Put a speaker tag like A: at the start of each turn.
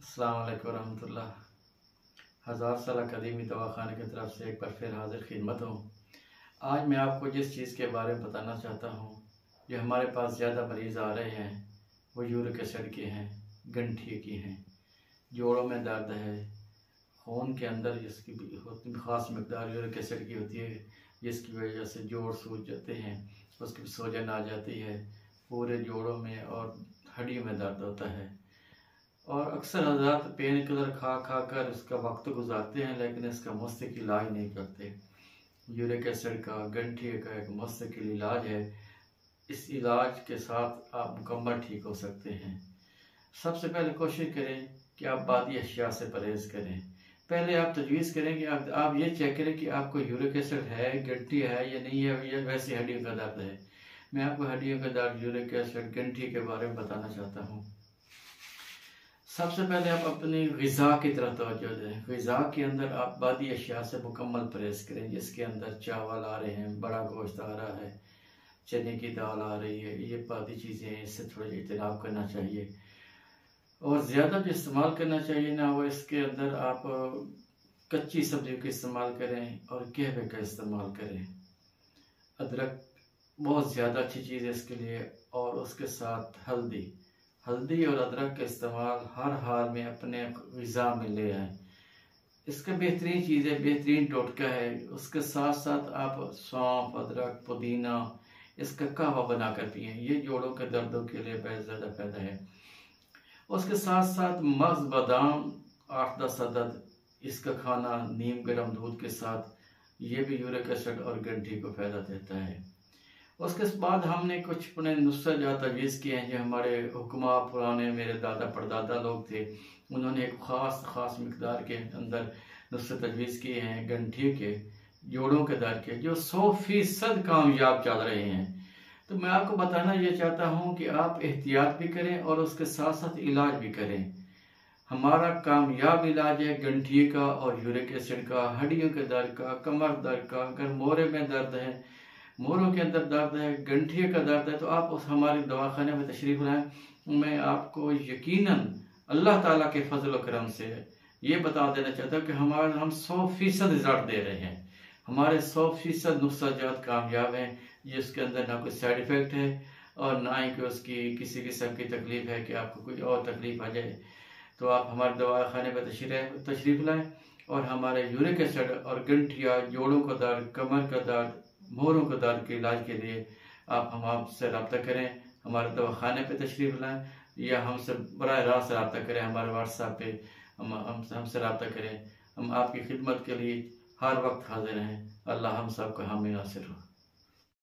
A: अस्सलाम वालेकुम रहमतुल्लाह। हज़ार साल कदीमी दवाखाने की तरफ से एक बार फिर हाजिर खिदमत हूँ। आज मैं आपको जिस चीज़ के बारे में बताना चाहता हूँ, जो हमारे पास ज़्यादा मरीज़ आ रहे हैं वो यूरिक एसिड के हैं, गंठिए की हैं, जोड़ों में दर्द है, खून के अंदर जिसकी ख़ास मकदार यूरिक एसिड की होती है, जिसकी वजह से जोड़ सूज जाते हैं, उसकी सूजन आ जाती है, पूरे जोड़ों में और हड्डियों में दर्द होता है। और अक्सर हज़रात पेन किलर खा खा कर इसका वक्त गुजारते हैं, लेकिन इसका मुस्तकिल इलाज नहीं करते। यूरिक एसिड का, गंठिए का एक मुस्तकिल इलाज है। इस इलाज के साथ आप मुकम्मल ठीक हो सकते हैं। सबसे पहले कोशिश करें कि आप बादी अशिया से परहेज़ करें। पहले आप तजवीज़ करें कि आप ये चेक करें कि आपको यूरिक एसिड है, गंठिया है या नहीं है, या वैसे हड्डियों का दर्द है। मैं आपको हड्डियों का दर्द, यूरिक एसिड, गंठिए के बारे में बताना चाहता हूँ। सबसे पहले आप अपनी ग़िज़ा की तरफ तवज्जो दें। ग़िज़ा के अंदर आप बादी अशिया से मुकम्मल परहेज़ करें, जिसके अंदर चावल आ रहे हैं, बड़ा गोश्त आ रहा है, चने की दाल आ रही है, ये बादी चीज़ें हैं, इससे थोड़ा इज्तनाब करना चाहिए। और ज़्यादा जो इस्तेमाल करना चाहिए ना, वो इसके अंदर आप कच्ची सब्जियों का इस्तेमाल करें और कहवे का इस्तेमाल करें। अदरक बहुत ज़्यादा अच्छी चीज़ है इसके लिए, और उसके साथ हल्दी और अदरक का इस्तेमाल हर हाल में अपने ग़िज़ा में ले आएँ। इसका बेहतरीन चीज़ है, बेहतरीन टोटका है। उसके साथ साथ आप सौंफ, अदरक, पुदीना, इसका कहवा बनाकर पिएँ। ये जोड़ों के दर्दों के लिए बहुत ज़्यादा फ़ायदा है। उसके साथ साथ मग़ज़, बादाम 8-10 अदद, इसका खाना नीम गर्म दूध के साथ, ये भी यूरिक एसिड और गंठिए को फ़ायदा देता है। उसके बाद हमने कुछ अपने नुस्खे जो तजवीज़ किए हैं, जो हमारे हुक्मा पुराने मेरे दादा परदादा लोग थे, उन्होंने एक ख़ास मकदार के अंदर नुस्खे तजवीज़ किए हैं गंठिए के, जोड़ों के दर्द के, जो 100% कामयाब चल रहे हैं। तो मैं आपको बताना ये चाहता हूँ कि आप एहतियात भी करें और उसके साथ साथ इलाज भी करें। हमारा कामयाब इलाज है गंठिए का और यूरिक एसिड का, हड्डियों के दर्द का, कमर दर्द का। अगर मोरे में दर्द है, मोरों के अंदर दर्द है, गंठिए का दर्द है, तो आप उस हमारे दवाखाने में तशरीफ़ लाएं। मैं आपको यकीनन अल्लाह ताला के फजल और करम से ये बता देना चाहता हूँ कि हम 100% रिजल्ट दे रहे हैं। हमारे 100% नुस्ख़ाजात कामयाब हैं, जिसके अंदर ना कोई साइड इफ़ेक्ट है और ना ही कि उसकी किसी किस्म की तकलीफ़ है कि आपको कोई और तकलीफ़ आ जाए। तो आप हमारे दवाखाने में तशरीफ़ लाएँ और हमारे यूरिक एसिड और गंठिया, जोड़ों का दर्द, कमर का दर्द, मोरों के दर्द के इलाज के लिए आप हमसे रब्ता करें। हमारे दवाखाने पे तशरीफ़ लाएँ या हमसे बराह रास्त रब्ता करें, हमारे व्हाट्सएप पे हमसे रब्ता करें। हम आपकी खिदमत के लिए हर वक्त हाजिर हैं। अल्लाह हम सब का हामी नासिर हो।